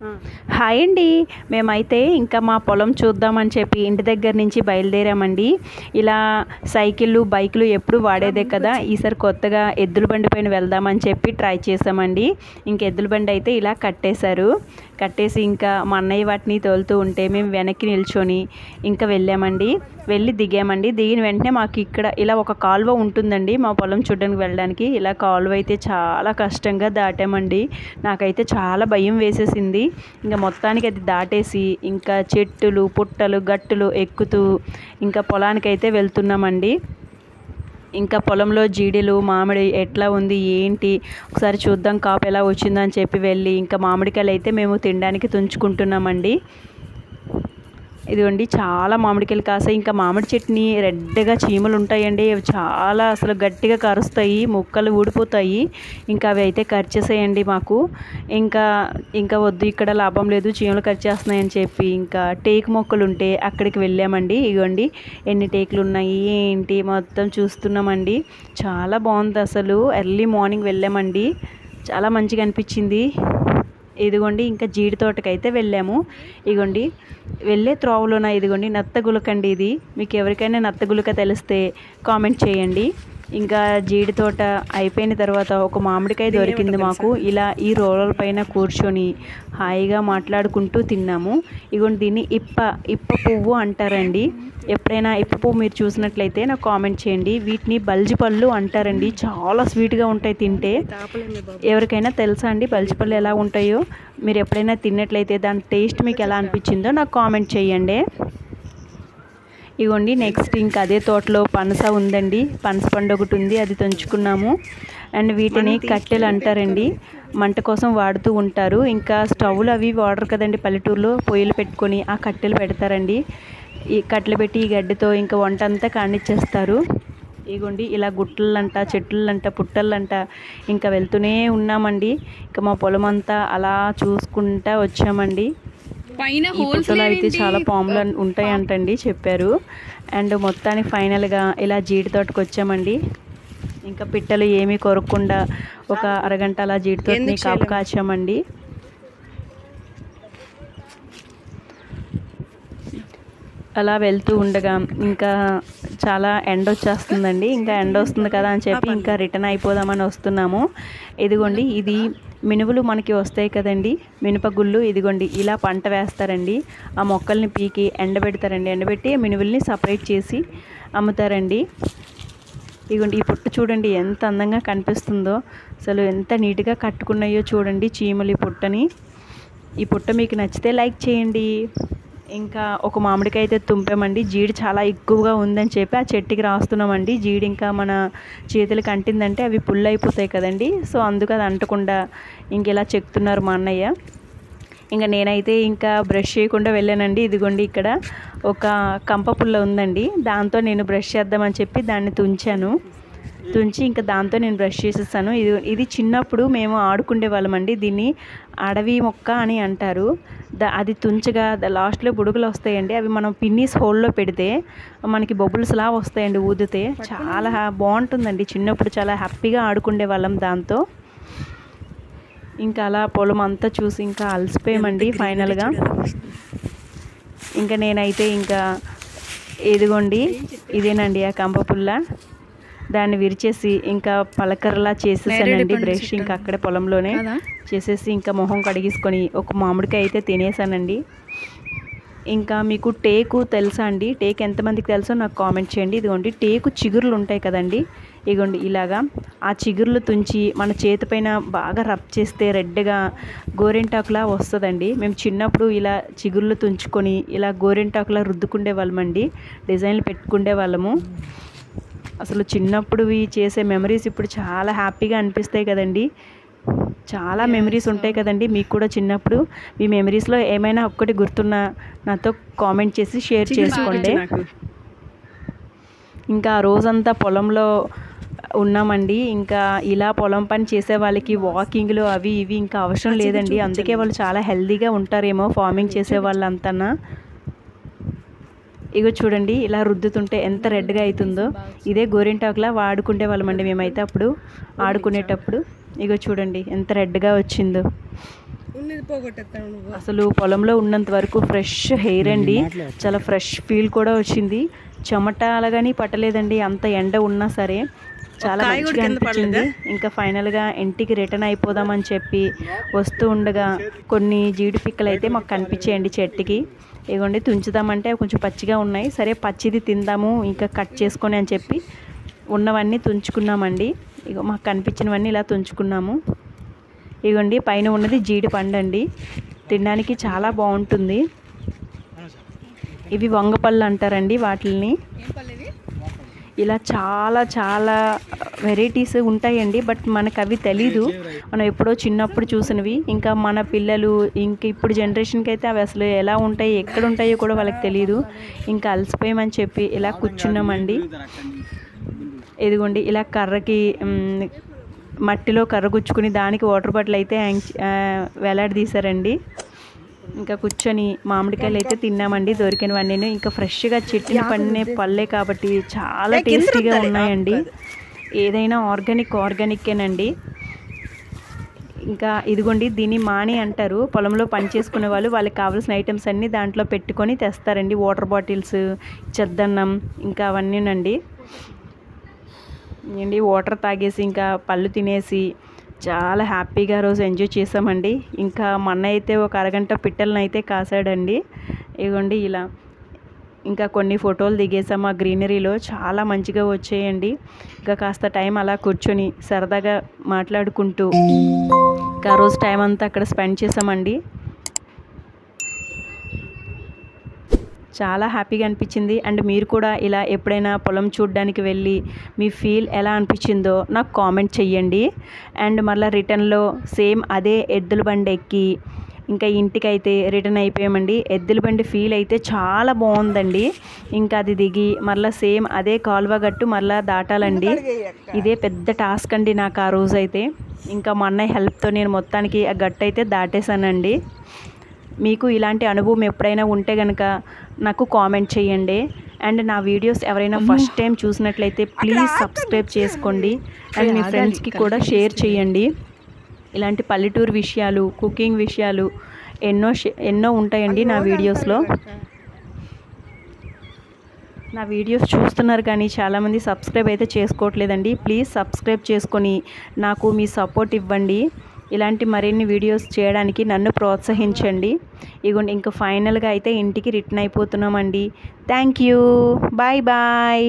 ఆ! హాయ్ అండి. మేమైతే ఇంకా మా పొలం చూద్దామని చెప్పి ఇంటి దగ్గర నుంచి బయలుదేరామండి. ఇలా సైకిళ్ళు, బైకులు ఎప్పుడు వాడేదే కదా! ఈసారి కొత్తగా ఎద్దుల బండి పైన వెళ్దామని చెప్పి ట్రై చేసామండి. ఇంక ఎద్దుల బండి అయితే ఇలా కట్టేశారు. కట్టేసి ఇంకా మా అన్నయ్య వాటిని తోలుతూ ఉంటే మేము వెనక్కి నిల్చొని ఇంకా వెళ్ళామండి. వెళ్ళి దిగామండి. దిగిన వెంటనే మాకు ఇక్కడ ఇలా ఒక కాలువ ఉంటుందండి మా పొలం చూడడానికి వెళ్ళడానికి. ఇలా కాలువ అయితే చాలా కష్టంగా దాటామండి. నాకైతే చాలా భయం వేసేసింది. ఇంకా మొత్తానికి అది దాటేసి ఇంకా చెట్టులు, పుట్టలు, గట్టులు ఎక్కుతూ ఇంకా పొలానికైతే వెళ్తున్నామండి. ఇంకా పొలంలో జీడీలు, మామిడి ఎట్లా ఉంది ఏంటి ఒకసారి చూద్దాం కాపు ఎలా వచ్చిందని చెప్పి వెళ్ళి ఇంకా మామిడికాయలు అయితే మేము తినడానికి తుంచుకుంటున్నామండి. ఇదిగోండి చాలా మామిడికాయలు కాసాయి. ఇంకా మామిడి చెట్టుని రెడ్గా చీమలు ఉంటాయండి. అవి చాలా అసలు గట్టిగా కరుస్తాయి, ముక్కలు ఊడిపోతాయి. ఇంకా అవి అయితే కరిచేసాయండి మాకు. ఇంకా ఇంకా వద్దు ఇక్కడ లాభం లేదు, చీమలు కరిచేస్తున్నాయని చెప్పి ఇంకా టేకు మొక్కలు ఉంటే అక్కడికి వెళ్ళామండి. ఇదిగోండి ఎన్ని టేకులు ఉన్నాయి ఏంటి మొత్తం చూస్తున్నామండి. చాలా బాగుంది అసలు. ఎర్లీ మార్నింగ్ వెళ్ళామండి, చాలా మంచిగా అనిపించింది. ఇదిగోండి ఇంకా జీడి తోటకైతే వెళ్ళాము. ఇదిగోండి వెళ్ళే త్రోవలోన ఇదిగోండి నత్తగులకండి. ఇది మీకు ఎవరికైనా నత్తగులక తెలిస్తే కామెంట్ చేయండి. ఇంకా జీడి తోట అయిపోయిన తర్వాత ఒక మామిడికాయ దొరికింది మాకు. ఇలా ఈ రోలర్ పైన కూర్చొని హాయిగా మాట్లాడుకుంటూ తిన్నాము. ఇగోండి దీన్ని ఇప్ప పువ్వు అంటారండి. ఎప్పుడైనా ఇప్ప పువ్వు మీరు చూసినట్లయితే నాకు కామెంట్ చేయండి. వీటిని బల్జి పళ్ళు అంటారండి. చాలా స్వీట్గా ఉంటాయి తింటే. ఎవరికైనా తెలుసా అండి బల్జి పళ్ళు ఎలా ఉంటాయో? మీరు ఎప్పుడైనా తిన్నట్లయితే దాని టేస్ట్ మీకు ఎలా అనిపించిందో నాకు కామెంట్ చేయండి. ఇగోండి నెక్స్ట్ ఇంకా అదే తోటలో పనస ఉందండి. పనస పండు ఒకటి ఉంది, అది తుంచుకున్నాము. అండ్ వీటిని కట్టెలు అంటారండి, మంట కోసం వాడుతూ ఉంటారు. ఇంకా స్టవ్లు అవి వాడరు కదండి పల్లెటూరులో, పొయ్యిలు పెట్టుకొని ఆ కట్టెలు పెడతారండి. ఈ కట్టెలు పెట్టి ఈ గడ్డితో ఇంకా వంట అంతా కానిచ్చేస్తారు. ఇగోండి ఇలా గుట్టలంట, చెట్లంట, పుట్టలంట ఇంకా వెళ్తూనే ఉన్నామండి. ఇంకా మా పొలం అంతా అలా చూసుకుంటా వచ్చామండి. ఈ పుట్టలో అయితే చాలా పాములు ఉంటాయి అంటండి చెప్పారు. అండ్ మొత్తానికి ఫైనల్గా ఇలా జీడి తోటకు వచ్చామండి. ఇంకా పిట్టలు ఏమీ కొరకకుండా ఒక అరగంట అలా జీడి తోటని కాపు కాచామండి. అలా వెళ్తూ ఉండగా ఇంకా చాలా ఎండ వచ్చేస్తుందండి. ఇంకా ఎండ వస్తుంది కదా అని చెప్పి ఇంకా రిటర్న్ అయిపోదామని వస్తున్నాము. ఇదిగోండి ఇది మినువులు మనకి వస్తాయి కదండి, మినపగుళ్ళు. ఇదిగోండి ఇలా పంట వేస్తారండి. ఆ మొక్కల్ని పీకి ఎండబెడతారండి. ఎండబెట్టి మినువుల్ని సపరేట్ చేసి అమ్ముతారండి. ఇదిగోండి ఈ పుట్ట చూడండి ఎంత అందంగా కనిపిస్తుందో, అసలు ఎంత నీట్గా కట్టుకున్నాయో చూడండి చీమలు ఈ పుట్టని. ఈ పుట్ట మీకు నచ్చితే లైక్ చేయండి. ఇంకా ఒక మామిడికాయ అయితే తుంపామండి. జీడి చాలా ఎక్కువగా ఉందని చెప్పి ఆ చెట్టుకి రాస్తున్నామండి. జీడి ఇంకా మన చేతులకి అంటిందంటే అవి పుల్లు అయిపోతాయి కదండి. సో అందుకు అది అంటకుండా ఇంక ఇలా చెక్తున్నారు మా అన్నయ్య. ఇంకా నేనైతే ఇంకా బ్రష్ చేయకుండా వెళ్ళానండి. ఇదిగోండి ఇక్కడ ఒక కంప పుల్ల ఉందండి, దాంతో నేను బ్రష్ చేద్దామని చెప్పి దాన్ని తుంచాను. తుంచి ఇంకా దాంతో నేను బ్రష్ చేసేస్తాను. ఇది చిన్నప్పుడు మేము ఆడుకునే వాళ్ళమండి. దీన్ని అడవి మొక్క అని అంటారు. అది తుంచగా లాస్ట్లో బుడుగులు వస్తాయండి. అవి మనం పిన్నీస్ హోల్లో పెడితే మనకి బొబ్బుల్స్లా వస్తాయండి ఊదితే. చాలా బాగుంటుందండి. చిన్నప్పుడు చాలా హ్యాపీగా ఆడుకునే వాళ్ళం దాంతో. ఇంకా అలా పొలం అంతా చూసి ఇంకా అలసిపోయామండి ఫైనల్గా. ఇంకా నేనైతే ఇంకా ఇదిగోండి ఇదేనండి ఆ కంప పుల్ల. దాన్ని విరిచేసి ఇంకా పలకరలా చేసేసానండి. బ్రష్ ఇంకా అక్కడే పొలంలోనే చేసేసి ఇంకా మొహం కడిగేసుకొని ఒక మామిడికాయ అయితే తినేసానండి. ఇంకా మీకు టేకు తెలుసా అండి? టేకు ఎంతమందికి తెలుసో నాకు కామెంట్ చేయండి. ఇదిగోండి టేకు చిగుర్లు ఉంటాయి కదండి, ఇదిగోండి ఇలాగా ఆ చిగుర్లు తుంచి మన చేతిపైన బాగా రబ్ చేస్తే రెడ్గా గోరింటాకులా వస్తుందండి. మేము చిన్నప్పుడు ఇలా చిగుర్లు తుంచుకొని ఇలా గోరింటాకులా రుద్దుకుండే వాళ్ళమండి, డిజైన్లు పెట్టుకుండే వాళ్ళము. అసలు చిన్నప్పుడు చేసే మెమరీస్ ఇప్పుడు చాలా హ్యాపీగా అనిపిస్తాయి కదండి. చాలా మెమరీస్ ఉంటాయి కదండి మీకు కూడా చిన్నప్పుడు. మీ మెమరీస్లో ఏమైనా ఒక్కటి గుర్తున్నా నాతో కామెంట్ చేసి షేర్ చేసుకోండి. ఇంకా ఆ రోజంతా పొలంలో ఉన్నామండి. ఇంకా ఇలా పొలం పని చేసే వాళ్ళకి వాకింగ్లు అవి ఇవి ఇంకా అవసరం లేదండి. అందుకే వాళ్ళు చాలా హెల్తీగా ఉంటారేమో ఫార్మింగ్ చేసే వాళ్ళంతా. ఇగో చూడండి ఇలా రుద్దుతుంటే ఎంత రెడ్గా అవుతుందో. ఇదే గోరింటాకులా వాడుకుంటే వాళ్ళమండి మేమైతే అప్పుడు ఆడుకునేటప్పుడు. ఇగో చూడండి ఎంత రెడ్గా వచ్చిందో. అసలు పొలంలో ఉన్నంత వరకు ఫ్రెష్ హెయిర్ అండి, చాలా ఫ్రెష్ ఫీల్ కూడా వచ్చింది. చెమట అలాగని పట్టలేదండి, అంత ఎండ ఉన్నా సరే చాలా మంచిగా అనిపించింది. ఇంకా ఫైనల్గా ఇంటికి రిటర్న్ అయిపోదామని చెప్పి వస్తూ ఉండగా కొన్ని జీడి పిక్కలు అయితే మాకు కనిపించాయండి చెట్టుకి. ఇదిగోండి తుంచుదామంటే కొంచెం పచ్చిగా ఉన్నాయి, సరే పచ్చిది తిందాము ఇంకా కట్ చేసుకొని అని చెప్పి ఉన్నవన్నీ తుంచుకున్నామండి. ఇగో మాకు కనిపించినవన్నీ ఇలా తుంచుకున్నాము. ఇదిగోండి పైన ఉన్నది జీడి పండు అండి, తినడానికి చాలా బాగుంటుంది. ఇవి వంగపళ్ళు అంటారండి వాటిని. ఇలా చాలా చాలా వెరైటీస్ ఉంటాయండి, బట్ మనకు అవి తెలీదు. మనం ఎప్పుడో చిన్నప్పుడు చూసినవి. ఇంకా మన పిల్లలు ఇంక ఇప్పుడు జనరేషన్కి అయితే అవి అసలు ఎలా ఉంటాయి ఎక్కడ ఉంటాయో కూడా వాళ్ళకి తెలియదు. ఇంకా అలసిపోయామని చెప్పి ఇలా కూర్చున్నామండి. ఇదిగోండి ఇలా కర్రకి మట్టిలో కర్ర గుచ్చుకుని దానికి వాటర్ బాటిల్ అయితే వేలాడదీశారండి. ఇంకా కూర్చొని మామిడికాయలు అయితే తిన్నామండి దొరికినవన్నీ. ఇంకా ఫ్రెష్గా చెట్టుని పండిన పళ్ళే కాబట్టి చాలా టేస్టీగా ఉన్నాయండి. ఏదైనా ఆర్గానికేనండి. ఇంకా ఇదిగోండి దీన్ని మాని అంటారు. పొలంలో పని చేసుకునే వాళ్ళకి కావాల్సిన ఐటమ్స్ అన్నీ దాంట్లో పెట్టుకొని తెస్తారండి. వాటర్ బాటిల్స్, చెద్దన్నం ఇంకా అవన్నీనండి. వాటర్ తాగేసి ఇంకా పళ్ళు తినేసి చాలా హ్యాపీగా రోజు ఎంజాయ్ చేసామండి. ఇంకా మా అన్నయ్య అయితే ఒక అరగంట పిట్టలను అయితే కాసాడండి. ఇదిగోండి ఇలా ఇంకా కొన్ని ఫోటోలు దిగేసాము. ఆ గ్రీనరీలో చాలా మంచిగా వచ్చాయండి. ఇంకా కాస్త టైం అలా కూర్చొని సరదాగా మాట్లాడుకుంటూ ఇంకా రోజు టైం అంతా అక్కడ స్పెండ్ చేసామండి. చాలా హ్యాపీగా అనిపించింది. అండ్ మీరు కూడా ఇలా ఎప్పుడైనా పొలం చూడడానికి వెళ్ళి మీ ఫీల్ ఎలా అనిపించిందో నాకు కామెంట్ చెయ్యండి. అండ్ మళ్ళీ రిటర్న్లో సేమ్ అదే ఎద్దుల బండి ఎక్కి ఇంకా ఇంటికైతే రిటర్న్ అయిపోయామండి. ఎద్దుల బండి ఫీల్ అయితే చాలా బాగుందండి. ఇంకా అది దిగి మళ్ళీ సేమ్ అదే కాలువ గట్టు మళ్ళీ దాటాలండి. ఇదే పెద్ద టాస్క్ అండి నాకు ఆ రోజు అయితే. ఇంకా మా అన్నయ్య హెల్ప్తో నేను మొత్తానికి ఆ గట్టు అయితే దాటేశానండి. మీకు ఇలాంటి అనుభవం ఎప్పుడైనా ఉంటే కనుక నాకు కామెంట్ చేయండి. అండ్ నా వీడియోస్ ఎవరైనా ఫస్ట్ టైం చూసినట్లయితే ప్లీజ్ సబ్స్క్రైబ్ చేసుకోండి. అండ్ మీ ఫ్రెండ్స్కి కూడా షేర్ చేయండి. ఇలాంటి పల్లెటూరు విషయాలు, కుకింగ్ విషయాలు ఎన్నో ఉంటాయండి నా వీడియోస్లో. నా వీడియోస్ చూస్తున్నారు కానీ చాలామంది సబ్స్క్రైబ్ అయితే చేసుకోవట్లేదండి. ప్లీజ్ సబ్స్క్రైబ్ చేసుకొని నాకు మీ సపోర్ట్ ఇవ్వండి. ఇలాంటి మరిన్ని వీడియోస్ చేయడానికి నన్ను ప్రోత్సహించండి. ఇగోండి ఇంకా ఫైనల్గా అయితే ఇంటికి రిటర్న్ అయిపోతున్నామండి. Thank you, bye bye.